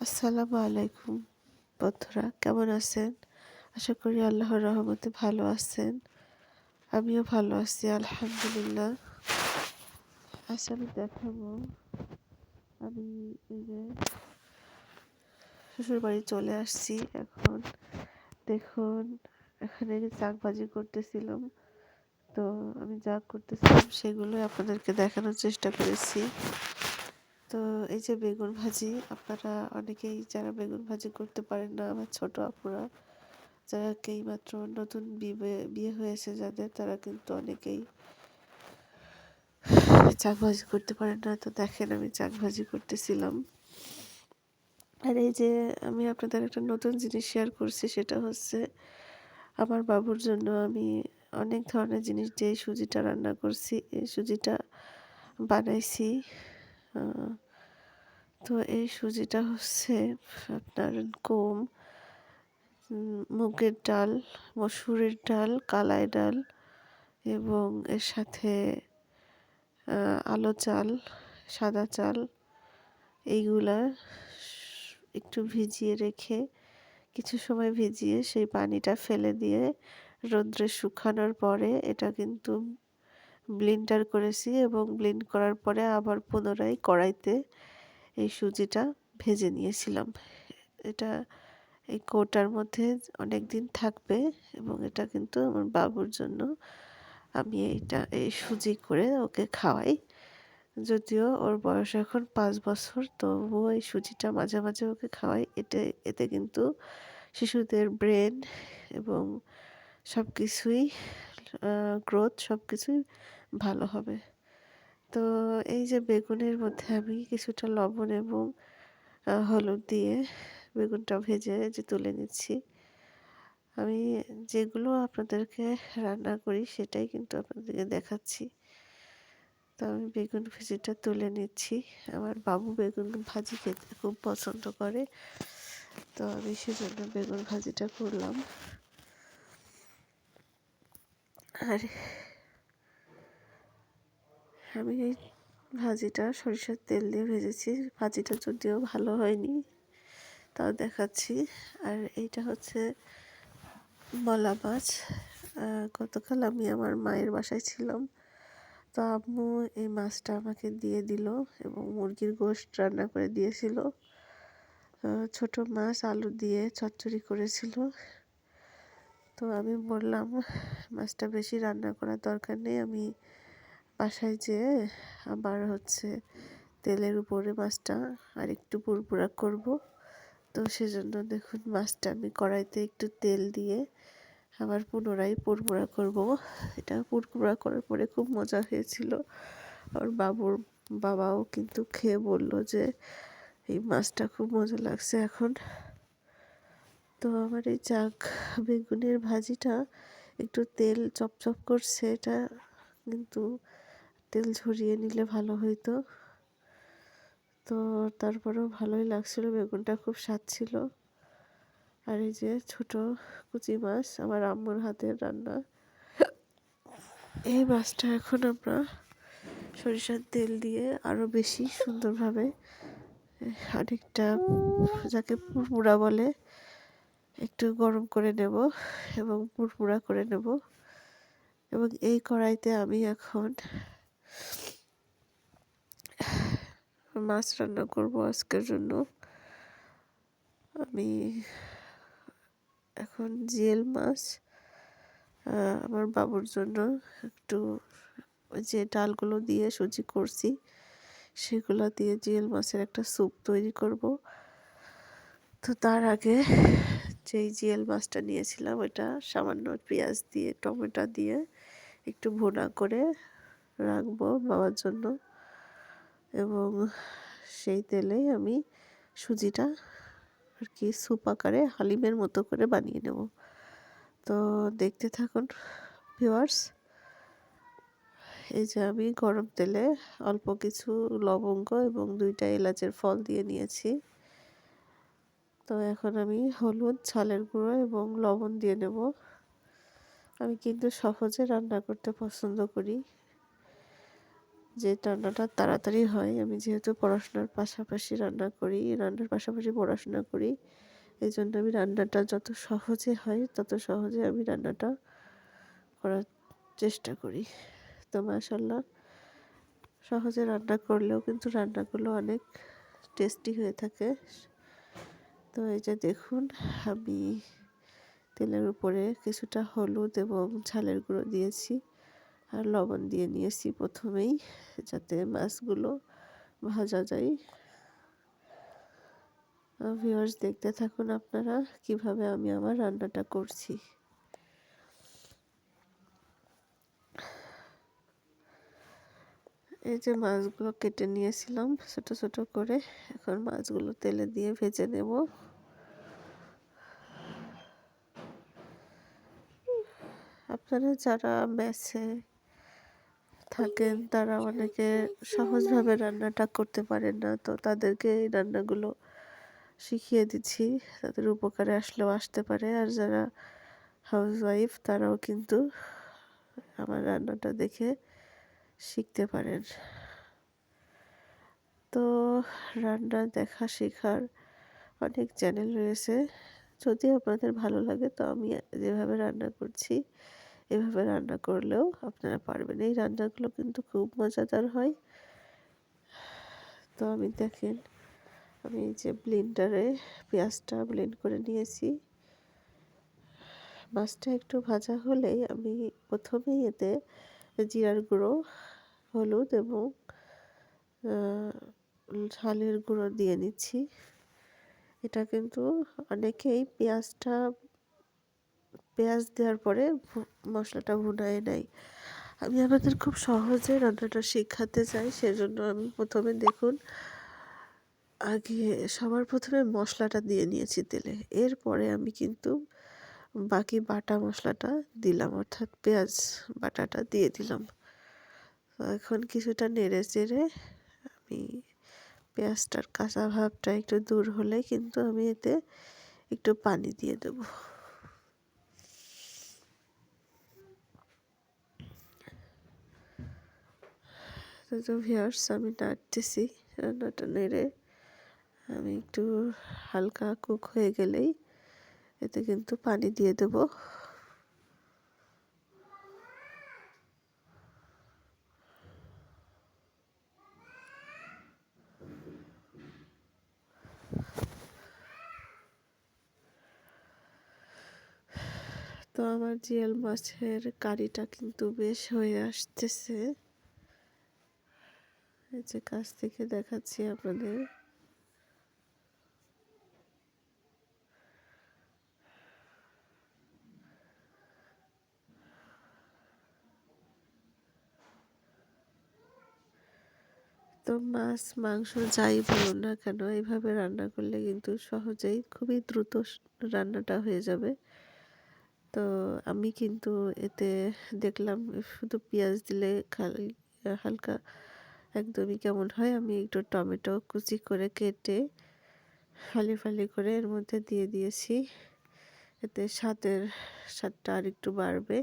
আসসালামু আলাইকুম বন্ধুরা, কেমন আছেন? আশা করি আল্লাহর রহমতে ভালো আছেন। আমিও ভালো আছি আলহামদুলিল্লাহ। আজ আমি দেখাবো, আমি এই যে শ্বশুর বাড়ি চলে আসছি। এখন দেখুন, এখানে শাক ভাজি করতেছিলাম। তো আমি যা করতেছিলাম সেগুলো আপনাদেরকে দেখানোর চেষ্টা করেছি। তো এই যে বেগুন ভাজি, আপনারা অনেকেই যারা বেগুন ভাজি করতে পারেন না, আমার ছোট আপুরা যারা মাত্র নতুন বিয়ে হয়েছে যাদের, তারা কিন্তু অনেকেই শাক ভাজি করতে পারেন না। তো দেখেন, আমি শাক ভাজি করতেছিলাম। আর এই যে আমি আপনাদের একটা নতুন জিনিস শেয়ার করছি, সেটা হচ্ছে আমার বাবুর জন্য আমি অনেক ধরনের জিনিস দিয়ে সুজিটা রান্না করছি। এই সুজিটা বানাইছি। তো এই সুজিটা হচ্ছে আপনার গম, মুগের ডাল, মসুরের ডাল, কালাই ডাল এবং এর সাথে আলো চাল, সাদা চাল, এইগুলা একটু ভিজিয়ে রেখে, কিছু সময় ভিজিয়ে সেই পানিটা ফেলে দিয়ে রোদ্রে শুকানোর পরে এটা কিন্তু ব্লেন্ডার করেছি এবং ব্লেন্ড করার পরে আবার পুনরায় কড়াইতে এই সুজিটা ভেজে নিয়েছিলাম। এটা এই কৌটার মধ্যে অনেক দিন থাকবে এবং এটা কিন্তু আমার বাবুর জন্য আমি এই সুজি করে ওকে খাওয়াই। যদিও ওর বয়স এখন ৫ বছর, তবুও এই সুজিটা মাঝে মাঝে ওকে খাওয়াই। এতে কিন্তু শিশুদের ব্রেন এবং সব কিছুই গ্রোথ সব কিছুই ভালো হবে। তো এই যে বেগুনের মধ্যে আমি কিছুটা লবণ এবং হলুদ দিয়ে বেগুনটা ভেজে যে তুলে নিচ্ছি। আমি যেগুলো আপনাদেরকে রান্না করি সেটাই কিন্তু আপনাদেরকে দেখাচ্ছি। তো আমি বেগুন ভাজিটা তুলে নিচ্ছি। আমার বাবু বেগুন ভাজি খেতে খুব পছন্দ করে, তো আমি সেজন্য বেগুন ভাজিটা করলাম। আর আমি এই ভাজিটা সরিষার তেল দিয়ে ভেজেছি। ভাজিটা যদিও ভালো হয়নি, তাও দেখাচ্ছি। আর এইটা হচ্ছে মলা মাছ। গতকাল আমি আমার মায়ের বাসায় ছিলাম, তো আম্মু এই মাছটা আমাকে দিয়ে দিল এবং মুরগির গোশত রান্না করে দিয়েছিল। ছোট মাছ আলু দিয়ে চচ্চড়ি করেছিল। তো আমি বললাম, মাছটা বেশি রান্না করার দরকার নেই, আমি বাসায় যেয়ে আবার হচ্ছে তেলের উপরে মাছটা আর একটু পুরপুরা করব। তো সেজন্য দেখুন, মাছটা আমি কড়াইতে একটু তেল দিয়ে আবার পুনরায় পুরপুরা করব। এটা পুরপুরা করার পরে খুব মজা হয়েছিল। আর বাবুর বাবাও কিন্তু খেয়ে বলল যে এই মাছটা খুব মজা লাগছে এখন। তো আমার এই বেগুনের ভাজিটা একটু তেল চপচপ করছে, এটা কিন্তু তেল ঝরিয়ে নিলে ভালো হইতো। তো তারপরেও ভালোই লাগছিল, বেগুনটা খুব স্বাদ ছিল। আর এই যে ছোট কুচি মাছ, আমার আম্মুর হাতের রান্না। এই মাছটা এখন আমরা সরিষার তেল দিয়ে আরও বেশি সুন্দরভাবে, অনেকটা যাকে পুরপুরা বলে, একটু গরম করে নেব এবং পুরপুরা করে নেব। এবং এই কড়াইতে আমি এখন মাছ রান্না করব আজকের জন্য। আমি এখন জিয়েল মাছ আমার বাবুর জন্য একটু যে ডালগুলো দিয়ে সুজি করছি সেগুলো দিয়ে জিয়েল মাছের একটা স্যুপ তৈরি করব। তো তার আগে যেই জিয়েল মাছটা নিয়েছিলাম ওটা সামান্য পেঁয়াজ দিয়ে টমেটো দিয়ে একটু ভুনা করে রাখবো বাবার জন্য, এবং সেই তেলেই আমি সুজিটা আর কি স্যুপ আকারে হালিমের মতো করে বানিয়ে নেব। তো দেখতে থাকুন ভিউয়ার্স। এই যে আমি গরম তেলে অল্প কিছু লবঙ্গ এবং 2টা এলাচের ফল দিয়ে নিয়েছি। তো এখন আমি হলুদ, ঝালের গুঁড়ো এবং লবণ দিয়ে নেব। আমি কিন্তু সহজে রান্না করতে পছন্দ করি। যে রান্নাটা তাড়াতাড়ি হয়। আমি যেহেতু পড়াশোনার পাশাপাশি রান্না করি, রান্নার পাশাপাশি পড়াশোনা করি, এই জন্য আমি রান্নাটা যত সহজে হয় তত সহজে আমি রান্নাটা করার চেষ্টা করি। তো মাশাআল্লাহ সহজে রান্না করলেও কিন্তু রান্নাগুলো অনেক টেস্টি হয়ে থাকে। তো এই যে দেখুন, আমি তেলের উপরে কিছুটা হলুদ এবং ঝালের গুঁড়ো দিয়েছি আর লবণ দিয়ে নিয়েছি প্রথমেই, যাতে মাছগুলো ভাজা যায়। ভিউয়ার্স দেখতে থাকুন আপনারা কিভাবে আমি আমার রান্নাটা করছি। এই যে মাছগুলো কেটে নিয়েছিলাম ছোট ছোট করে, এখন মাছগুলো তেলে দিয়ে ভেজে নেব। আপনারা যারা মেসে থাকেন তারা অনেকে সহজভাবে রান্নাটা করতে পারেন না, তো তাদেরকে এই রান্নাগুলো শিখিয়ে দিচ্ছি, তাদের উপকারে আসলেও আসতে পারে। আর যারা হাউসওয়াইফ তারাও কিন্তু আমার রান্নাটা দেখে শিখতে পারেন। তো রান্না দেখা শেখার অনেক চ্যানেল রয়েছে, যদি আপনাদের ভালো লাগে তো আমি যেভাবে রান্না করছি এভাবে রান্না করলেও আপনারা পারবেন। এই রান্নাগুলো কিন্তু খুব মজাদার হয়। তো আমি দেখেন, আমি এই যে ব্লেন্ডারে পেঁয়াজটা ব্লেন্ড করে নিয়েছি। মাছটা একটু ভাজা হলেই আমি প্রথমেই এতে জিরার গুঁড়ো, হলুদ এবং ঝালের গুঁড়ো দিয়ে নিচ্ছি। এটা কিন্তু অনেকেই পেঁয়াজ দেওয়ার পরে মশলাটা ভুনায় নেয়। আমি আপনাদের খুব সহজে রান্নাটা শেখাতে চাই, সেজন্য আমি প্রথমে দেখুন আগে সবার প্রথমে মশলাটা দিয়ে নিয়েছি তেলে, এরপরে আমি কিন্তু বাকি বাটা মশলাটা দিলাম, অর্থাৎ পেঁয়াজ বাটাটা দিয়ে দিলাম। তো এখন কিছুটা নেড়ে চেড়ে আমি পেঁয়াজটার কাঁচা ভাবটা একটু দূর হলে কিন্তু আমি এতে একটু পানি দিয়ে দেবো। তো ভিউয়ার্স আমি নাড়তেছি, রান্নাটা নেড়ে আমি একটু হালকা কুক হয়ে গেলেই এতে কিন্তু পানি দিয়ে দেব। তো আমার জিয়াল মাছের কারিটা কিন্তু বেশ হয়ে আসতেছে, এই যে কাছ থেকে দেখাচ্ছি আপনাদের। তো মাছ মাংস যাই বলুন না কেন এইভাবে রান্না করলে কিন্তু সহজেই খুবই দ্রুত রান্নাটা হয়ে যাবে। তো আমি কিন্তু এতে দেখলাম শুধু পেঁয়াজ দিলে খালি হালকা একদমই কেমন হয়, আমি একটু টমেটো কুচি করে কেটে ফালি ফালি করে এর মধ্যে দিয়ে দিয়েছি, এতে স্বাদটা আর একটু বাড়বে।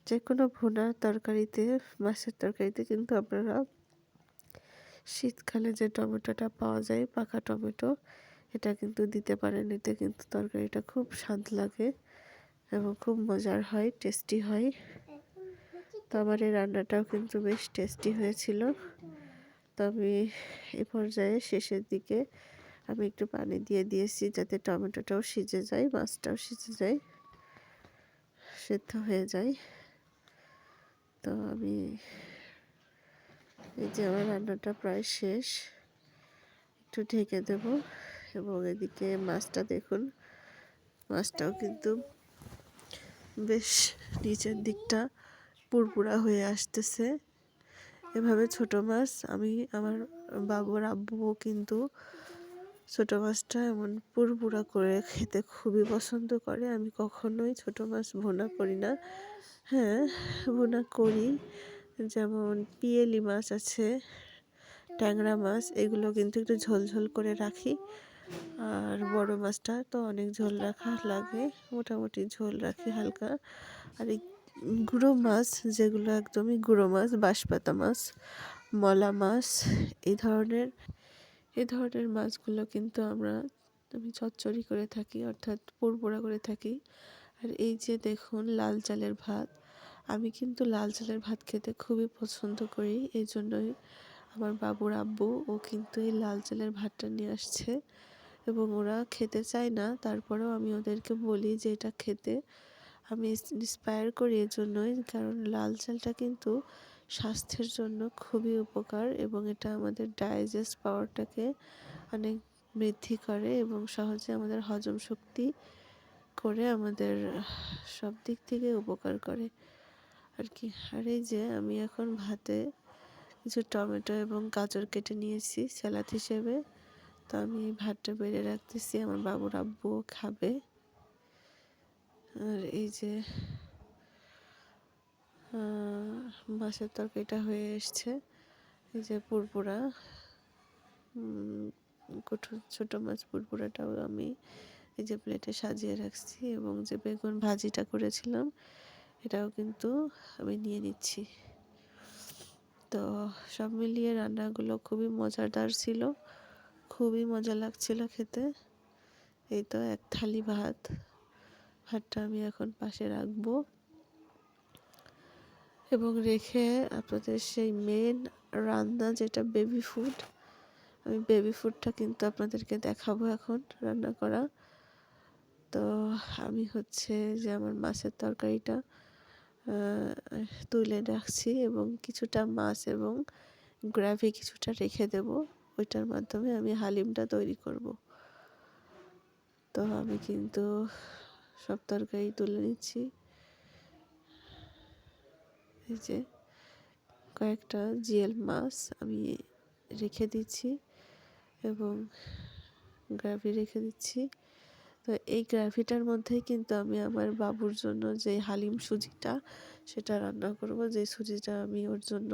যে কোনো ভুনা তরকারিতে, মাছের তরকারিতে কিন্তু আপনারা শীতকালে যে টমেটোটা পাওয়া যায় পাকা টমেটো, এটা কিন্তু দিতে পারেন, এতে কিন্তু তরকারিটা খুব স্বাদ লাগে এবং খুব মজার হয়, টেস্টি হয়। তো আমার এই রান্নাটাও কিন্তু বেশ টেস্টি হয়েছিল। তো আমি এ পর্যায়ে শেষের দিকে আমি একটু পানি দিয়ে দিয়েছি, যাতে টমেটোটাও সিজে যায়, মাছটাও সিজে যায়, সেদ্ধ হয়ে যায়। তো আমি এই যে আমার রান্নাটা প্রায় শেষ, একটু ঢেকে দেব। এবং এদিকে মাছটা দেখুন, মাছটাও কিন্তু বেশ নিচের দিকটা পুরপুরা হয়ে আসতেছে। এভাবে ছোট মাছ আমার বাবুর আব্বুও কিন্তু ছোট মাছটা এমন পুরপুরা করে খেতে খুবই পছন্দ করে। আমি কখনোই ছোট মাছ ভুনা করি না, হ্যাঁ ভুনা করি, যেমন পিয়েলি মাছ আছে, ট্যাংরা মাছ, এগুলো কিন্তু একটু ঝোল ঝোল করে রাখি। আর বড় মাছটা তো অনেক ঝোল রাখা লাগে, মোটামুটি ঝোল রাখি হালকা। আর এই গুঁড়ো মাছ, যেগুলো একদমই গুঁড়ো মাছ, বাঁশপাতা মাছ, মলা মাছ, এই ধরনের এই ধরনের মাছগুলো কিন্তু আমি চচ্চড়ি করে থাকি, অর্থাৎ পুরপুরা করে থাকি। আর এই যে দেখুন লাল চালের ভাত, আমি কিন্তু লাল চালের ভাত খেতে খুবই পছন্দ করি। এই জন্যই আমার বাবুর আব্বু ও কিন্তু এই লাল চালের ভাতটা নিয়ে আসছে, এবং ওরা খেতে চায় না, তারপরেও আমি ওদেরকে বলি যে এটা খেতে। আমি ইন্সপায়ার করি এজন্যই, কারণ লাল চালটা কিন্তু স্বাস্থ্যের জন্য খুবই উপকার, এবং এটা আমাদের ডাইজেস্ট পাওয়ারটাকে অনেক বৃদ্ধি করে এবং সহজে আমাদের হজম শক্তি করে, আমাদের সব দিক থেকে উপকার করে আর কি। আর এই যে আমি এখন ভাতে কিছু টমেটো এবং গাজর কেটে নিয়েছি স্যালাড হিসেবে। তো আমি ভাতটা বেড়ে রাখতেছি, আমার বাবুর আব্বুও খাবে। আর এই যে মাছের তরকারিটা হয়ে এসছে। এই যে পুরপুরা, ছোটো মাছ পুরপুরাটাও আমি এই যে প্লেটে সাজিয়ে রাখছি, এবং যে বেগুন ভাজিটা করেছিলাম এটাও কিন্তু আমি নিয়ে নিচ্ছি। তো সব মিলিয়ে রান্নাগুলো খুবই মজাদার ছিল, খুবই মজা লাগছিল খেতে। এই তো এক থালি ভাতটা আমি এখন পাশে রাখবো, এবং রেখে আপনাদের সেই মেন রান্না, যেটা বেবি ফুড, আমি বেবি ফুডটা কিন্তু আপনাদেরকে দেখাবো এখন রান্না করা। তো আমি হচ্ছে যে আমার মাছের তরকারিটা তুলে রাখছি, এবং কিছুটা মাছ এবং গ্রেভি কিছুটা রেখে দেব, ওইটার মাধ্যমে আমি হালিমটা তৈরি করব। তো আমি কিন্তু সব তরকারি তুলে নিচ্ছি। এই যে কয়েকটা জিএল মাছ আমি রেখে দিচ্ছি, এবং গ্রেভি রেখে দিচ্ছি। তো এই গ্রেভিটার মধ্যেই কিন্তু আমি আমার বাবুর জন্য যে হালিম সুজিটা, সেটা রান্না করব। যে সুজিটা আমি ওর জন্য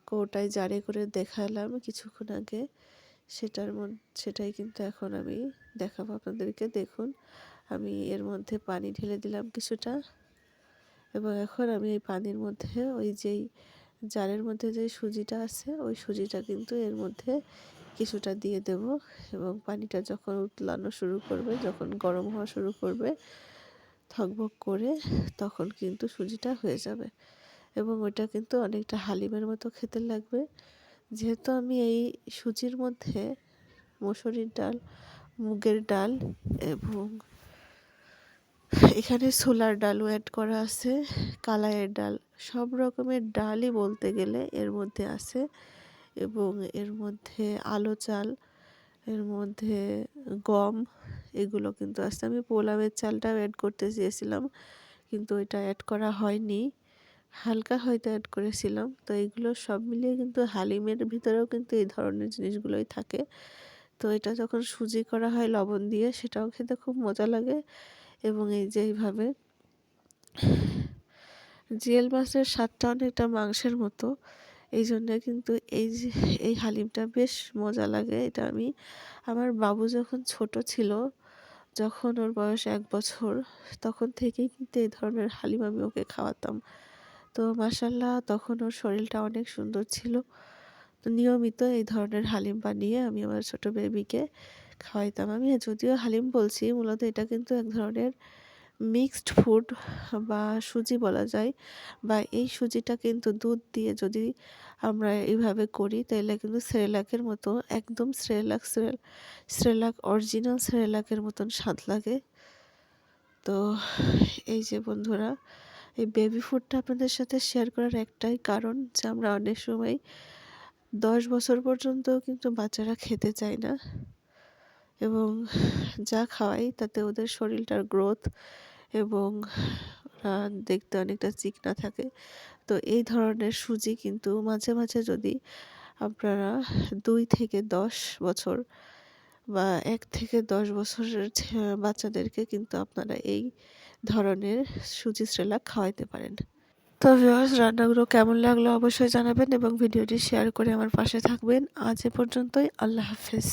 কৌটায় জারে করে দেখালাম কিছুক্ষণ আগে, সেটাই কিন্তু এখন আমি দেখাবো আপনাদেরকে। দেখুন, আমি এর মধ্যে পানি ঢেলে দিলাম কিছুটা, এবং এখন আমি এই পানির মধ্যে ওই যেই জারের মধ্যে যে সুজিটা আছে, ওই সুজিটা কিন্তু এর মধ্যে কিছুটা দিয়ে দেব, এবং পানিটা যখন উতলানো শুরু করবে, যখন গরম হওয়া শুরু করবে থকবক করে, তখন কিন্তু সুজিটা হয়ে যাবে, এবং ওইটা কিন্তু অনেকটা হালিমের মতো খেতে লাগবে। যেহেতু আমি এই সুজির মধ্যে মসুরির ডাল, মুগের ডাল, এবং এখানে ছোলার ডালও অ্যাড করা আছে, কালাইয়ের ডাল, সব রকমের ডালই বলতে গেলে এর মধ্যে আছে, এবং এর মধ্যে আলো চাল, এর মধ্যে গম, এগুলো কিন্তু আছে। আমি পোলাওয়ের চালটাও অ্যাড করতে চেয়েছিলাম, কিন্তু এটা অ্যাড করা হয়নি, হালকা হয়তো অ্যাড করেছিলাম। তো এইগুলো সব মিলিয়ে কিন্তু হালিমের ভিতরেও কিন্তু এই ধরনের জিনিসগুলোই থাকে। তো এটা যখন সুজি করা হয় লবণ দিয়ে, সেটাও খেতে খুব মজা লাগে। এবং এই যে এইভাবে জিএল মাছের স্বাদটা অনেকটা মাংসের মতো, এই জন্য কিন্তু এই হালিমটা বেশ মজা লাগে। এটা আমি আমার বাবু যখন ছোট ছিল, যখন ওর বয়স 1 বছর, তখন থেকেই কিন্তু এই ধরনের হালিম আমি ওকে খাওয়াতাম। তো মাশাআল্লাহ, তখন ওর শরীরটা অনেক সুন্দর ছিল। তো নিয়মিত এই ধরনের হালিম বানিয়ে আমি আমার ছোট বেবিকে খাওয়াইতাম। আমি যদিও হালিম বলছি, মূলত এটা কিন্তু এক ধরনের মিক্সড ফুড বা সুজি বলা যায়, বা এই সুজিটা কিন্তু দুধ দিয়ে যদি আমরা এইভাবে করি, তাহলে কিন্তু সেরেলাকের মতো, একদম সেরেলাক অরিজিনাল সেরেলাকের মতন স্বাদ লাগে। তো এই যে বন্ধুরা, এই বেবি ফুডটা আপনাদের সাথে শেয়ার করার একটাই কারণ, যে আমরা অনেক সময় 10 বছর পর্যন্ত কিন্তু বাচ্চারা খেতে চায় না, এবং যা খাওয়াই তাতে ওদের শরীরটার গ্রোথ এবং দেখতে অনেকটা চিকনা থাকে। তো এই ধরনের সুজি কিন্তু মাঝে মাঝে যদি আপনারা 2 থেকে 10 বছর বা 1 থেকে 10 বছরের বাচ্চাদেরকে কিন্তু আপনারা এই ধরনের সুজি সেরেলাক খাওয়াইতে পারেন। তো ভিউয়ার্স, রান্নাগুলো কেমন লাগলো অবশ্যই জানাবেন, এবং ভিডিওটি শেয়ার করে আমার পাশে থাকবেন। আজ এ পর্যন্তই, আল্লাহ হাফেজ।